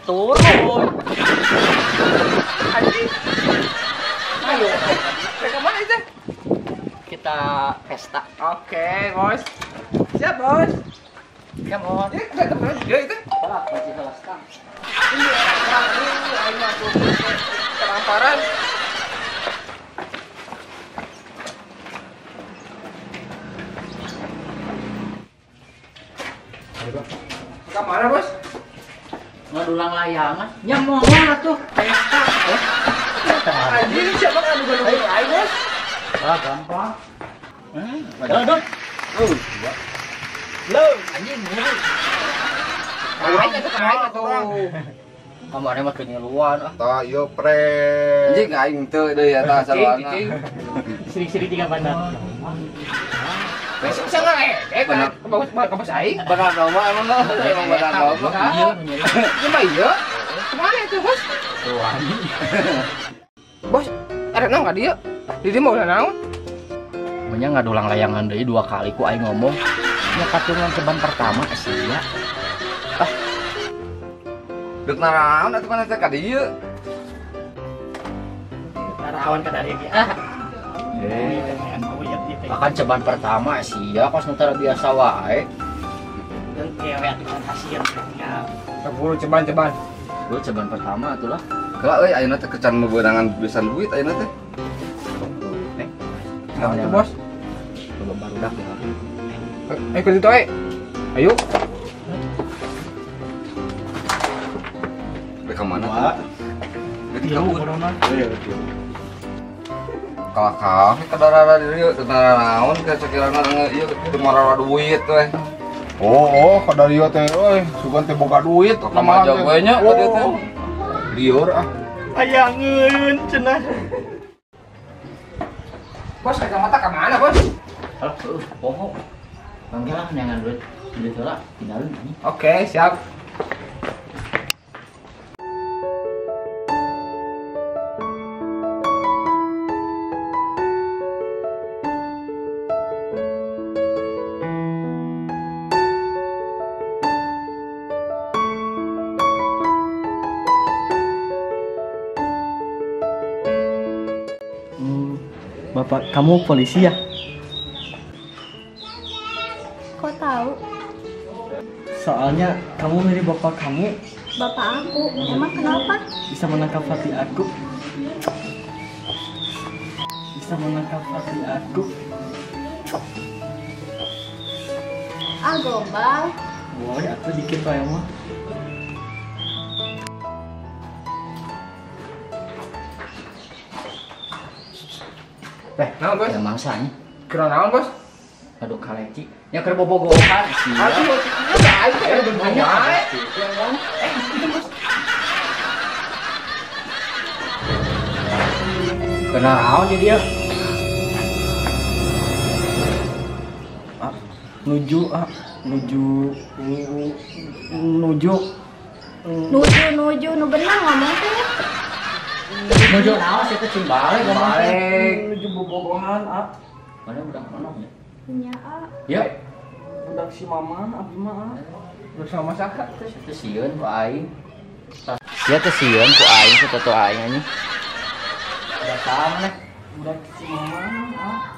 turun. Anjing. Ayo. Mereka mana itu? Kita pesta. Oke, bos. Siap, bos. Ya, Mon. Udah temen dia itu. Salah, masih salah stang. Ini ayo masuk kelaparan. Ke mana, bos? Ngadulang layangan. Ya mohon atuh pesta. Anjing, siapa ngadu gadu ayo, bos? Ah, gampang. Dodot. Lo, anjing ngeri. Ayo tuh. Kamarnya mah kenyeluan ah. Tah ieu pres. Anjing aing teu deui eta salahna. Sering-sering tiga bandar. Besok bisa ngeledek kan? Ke bos aing. Benar nama emang lo, emang benar nama. Iya, menyeri. Cuma iya. Kemana itu, bos? Tuani. Bos, ada naon ka dia? Di dia mau udah naon? Menya ngadulang layangan deui 2 kali ku aing ngomong. Nya katungan ceban pertama sia. Dek naraon atuh kana teh ka dieu. Narawan ka dari dia. Akan ceban pertama sia pas nu tara biasa wae. Dan cewek dengan hasil. Ya, 10 ceban. lu ceban pertama atuh lah. Kala euy ayeuna teh kecan mebeunangan pisan duit ayeuna teh. Nah, itu, bos. Belum barudak ya. Ayo ke situ, ayo. Ka mana? Di kebun. Kakak, kadara dieu teu naraon ka sakirana ieu teu marara duit we. Oh, kada ieu teh euy, sugan teh boga duit. Nama aja we nya ka dieu teh. Liur ah. Ayangeun cenah. Bos, kacamata ke mana, bos? Aduh, poho. Panggil lah neangan duit. Duit heula, tinggalin anjing. Oke, siap. Bapak, kamu polisi ya? Kok tahu? Soalnya kamu mirip bapak kamu. Bapak aku, emang kenapa? Bisa menangkap hati aku. Bisa menangkap hati aku. Ah, gombal. Boy, aku dikit pak mah. Naon, bos? Ada mangsanya. Kira naon, bos? Aduh kaleci. Ya keur bobogohan sia. Aduh, bos. Ayo, udah banyak. Kena naon jadi dia? Nuju, nuju. Nuju, nu bener ngomong teh. Nuju naon sih teh cimbalik Nuju bobogohan, Mana udah manok ya? Nya, ah. Ya, Budak si mama, abdi mah. Bersama masyarakat. teu sieun ku aing. Sia teh sieun ku aing teh tatu aing anjing. Udah sama Budak si mama,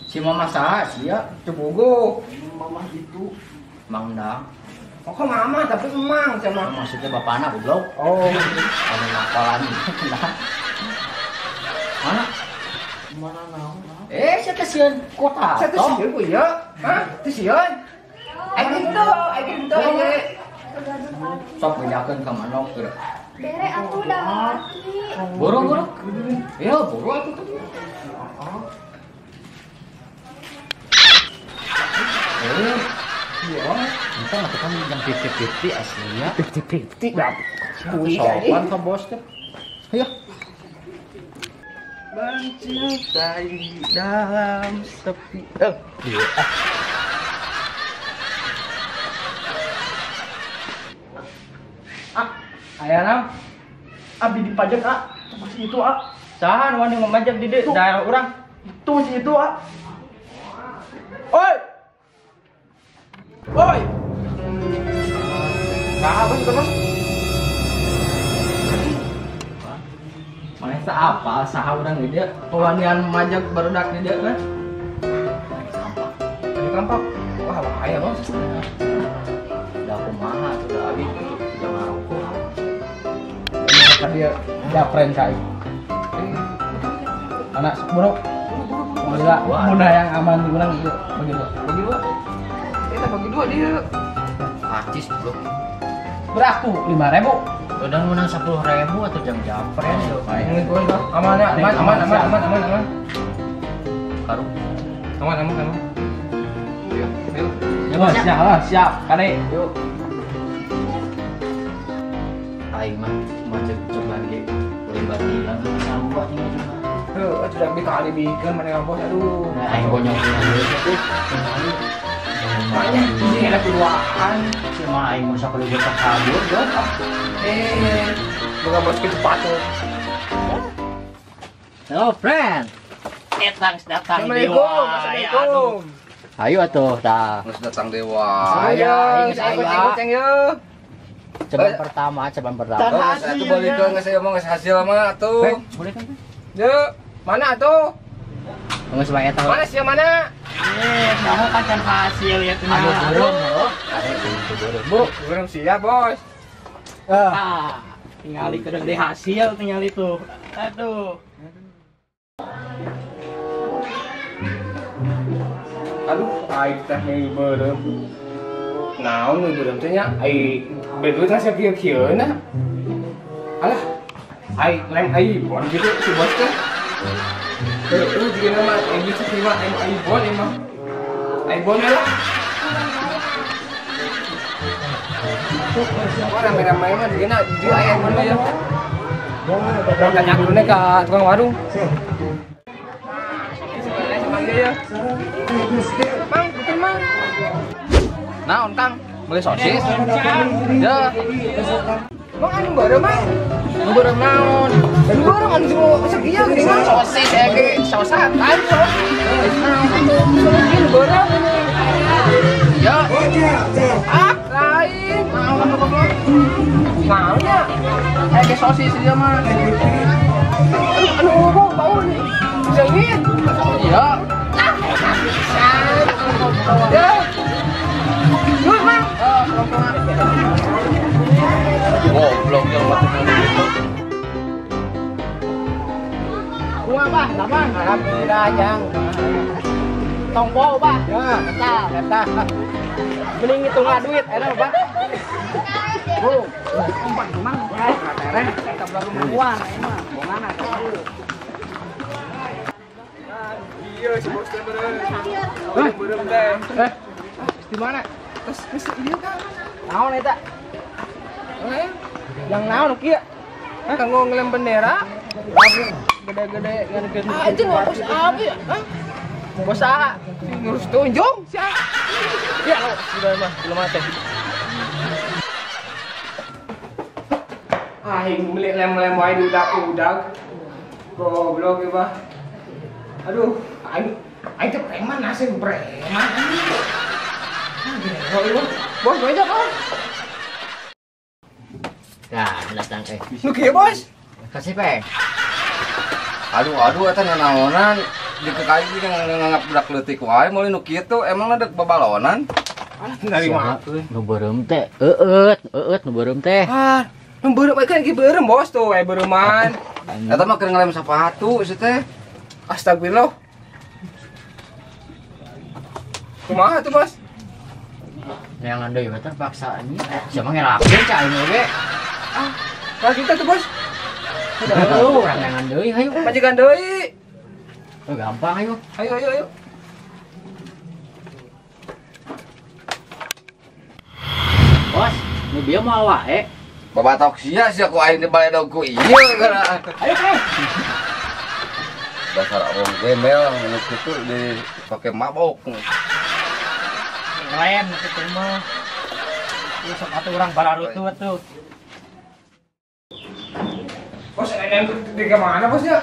Si mama saha sia? Cebogo. mama itu. Mang Dang. Oh, kok mama tapi emang sama. Maksudnya bapakna goblok. Oh, Anu nakolan. Mana? Mana naon? Sia teh sieun kota. saya tuh sieun ku ieu. Hah? Teu sieun. Ayo gitu. Sok bedakeun ka manok keur. Bere aku udah laki. Buru. Ya, buru aku tuh. Iya. Kita melakukan yang 50-50 asli ya. 50-50 berapa? Kuih Sopan ke bos teh. Ayo. Mencintai dalam sepi. Iya. Aya naon? Abdi dipajak, masih itu, Sahan wani memajak di daerah urang. Itu masih itu, Oi! Oi. Saha bos itu, bos? Mana apa saha urang di dia pewanian majak barudak di dia kan. Di kampak. Wah, bahaya bos. Udah aku mahal sudah abi jangan rokok. Kan dia japren kai. Anak bro. Muda yang aman diulang gitu. Bagi dua. Kita bagi dua dia. Artis bro. Beraku 5.000. Udah menang 10.000 atau jam japren yo. Ini gue aman ya, aman. Karu. Aman. Yuk. Ya bos, siap. Kade. Yuk. Aing mah macet coba ge batilan sampai ini mah. Tuh, sudah dikali bikin mana bos aduh. Nah, aing bonyong dulu tuh. Makanya ini ada keduaan. Si mah aing masa kalau kita kabur dong. Bukan bos kecepatan tuh. Hello friend. Datang dewa. Assalamualaikum. Ayo atuh tah. Terus datang dewa. Ayo. Coba pertama. Oh, satu balik ke nggak saya mau ngasih hasil mah tuh. Boleh kan? Yuk, mana tuh? Enggak sebanyak tahu. Mana sih mana? Kamu kan hasil ya tuh. Aduh, burung loh. Ada itu burung. Bu, belum siap bos. Tinggal ke dari hasil tinggal itu. Aduh. Aduh, ai teh hei berem. Naon nu berem teh nya? Ai beduit ngasih kieu-kieu na. Alah, ai lem ai bon gitu si bos teh. Juga nama ai bisa terima ai bon emang. Ai bon lah. Orang ramai-ramai mah dia nak dia ai bon ya. Orang tanya dulu nih ke tukang warung. Ya. Mang, betul mang. Naon Kang? Beli sosis? Ya. Mang anu bareng mang. Anu bareng naon? Anu bareng anu sekieu geuning mang sosis ge sosan kan sosis. Anu bareng. Ya. Lain. Naon apa? Naon ya? Ge sosis dia mah. Anu bau nih. Jengit. Ya. Ya. Yuk, Mang. Goblok yang mati. Bunga bah, laman. Alhamdulillah yang Tongpo bah. ya, Eta. Mending hitungan duit, enak bah. Bu, umpan mang. Tereng, kita belum muan, emang. Bongana tahu. Iya, si bos teh bener. Berem teh. Di mana? Terus iya kan. Naon eta? Yang naon kieu? Kanggo ngelem bendera. Gede-gede ngan Anjing bos apa ya? Bos A ngurus tunjung sia. Ya lo sudah mah belum mati. Aing beli lem-lem wae diudak-udak. Goblok ieu mah. Aduh, aing teh preman nasi preman. Bos, aja bos. Nah, datang Nu kieu bos. Kasih peng. Aduh eta nanaonan di kekali nganggap budak leutik wae mulai nu kitu emang ada babalonan. Dari mana? Nu beureum teh. Eueut nu beureum teh. Nu beureum kan iki beureum bos tuh, beureman. Eta mah keur ngelem sepatu si teh. Astagfirullah. Kumaha tuh bos? Yang anda ya terpaksa ini. Siapa ngelakuin cah ini oke? Kalau kita tuh bos. Orang yang anda ayo. Majikan deui. Gampang ayo. Ayo. Bos, nu bieu mau wae. Babatok sia ku aing di balai dagu ieu gara. Ayo teh. Dasar orang gembel nu kitu dipake mabok. Keren itu mah. Itu satu orang balarut tuh. Bos, ini di mana bos ya?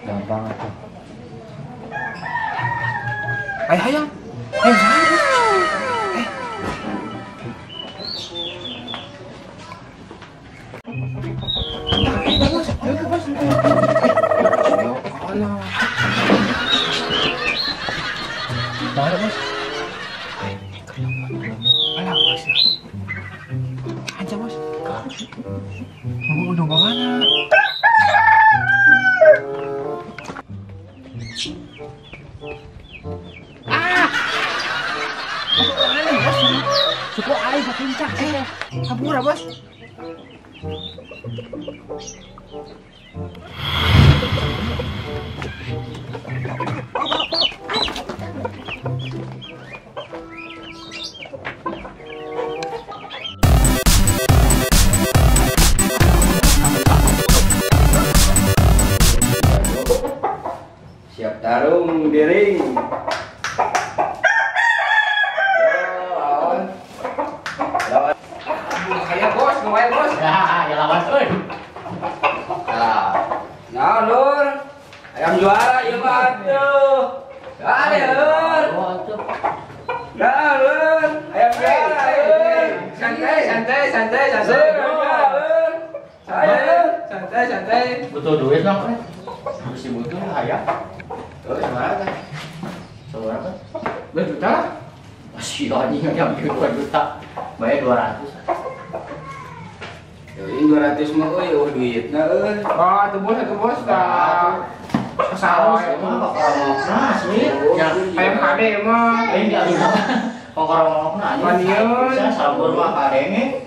Gampang atuh. Ayo. Ayo sana bos. Mana bos? Alah bos. Aja bos. Mau udah mana? Suku air ke puncak kabur bos. Siap tarung diri. Kayak bos, lumayan bos. Ya lawan euy. Nah, Lur. Ayam juara ieu mah atuh. Ada, Lur. Nah, Lur. Ayam juara euy. Santai. Lur. Santai. Butuh duit dong. Mesti butuh aya. Tuh, seberapa? Seberapa? 2 juta. Masih anjing yang 2 juta. Bayar 200. Ini 200 mah euy, duitna euy. Oh, atuh bos tah. Salah Emang orang asli. Ya, ayam kade mah. ini dia bisa. Orang aja. Maniun. Saya sabur mah kadenge.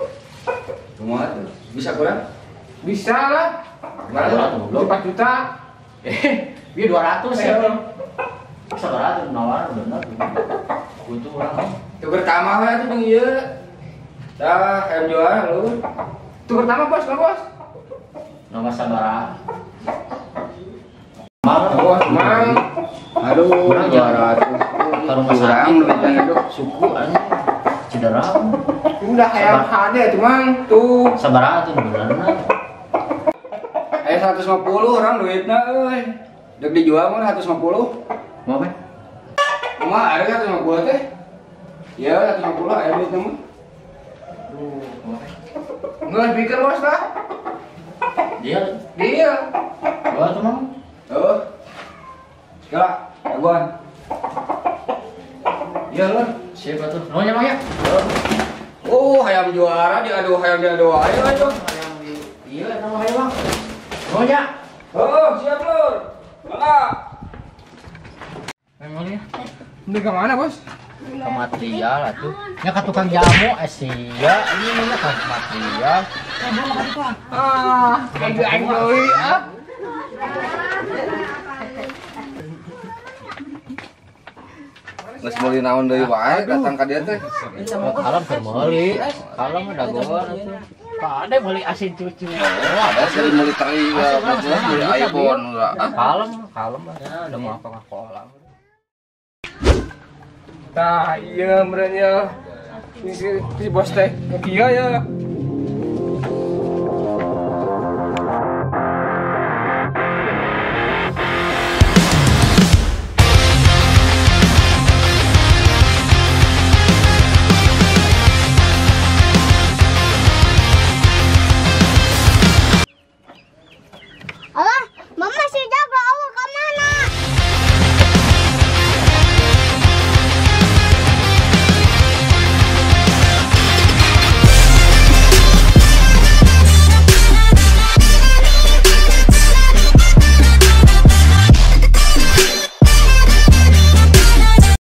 Kumaha tuh? Bisa kurang? Bisa lah. Berapa? 4 juta. Dia 200 ya. Bisa 200 nawar bener. Butuh orang. Tuker tamah we atuh jeung ieu. Tah, ayam juara lu. Tuker tambah bos, kan bos? Nama sabaraha? Bos, mang. Aduh, Kurang ya. 200. Kalau rumah Kurang sakit duitnya hidup. suku anjing. Cedera. Udah ayam kade tuh mang. Tuh. Sabaraha tuh benerna. Aya 150 orang duitna euy. Dek dijual mah 150. Mau apa? Kumaha harga 150 teh? Ya, 150 aya duitna mah. Nggak pikir bos lah. Dia gua tuh mang. Tuh. Sekarang, jagoan. Iya, Lur. Siapa tuh? Namanya mang ya? Oh, ayam juara diadu ayo. Iya, namanya bang. Namanya. Oh, siap, Lur. Mangga. Namanya. Ini ke mana bos? Ke material atuh. Nya ka tukang jamu Asia. Ini namanya ke material. Kayak Joey ah. Geus meuli naon deui wae datang ka dieu teh. Kalem keur meuli. Kalem ada goan atuh. Kade meuli asin cucu. Ada sih meuli teri meuli iPhone lah. Kalem ya udah mau apa kolam. Tah iya merenya. Si bos teh. Iya ya.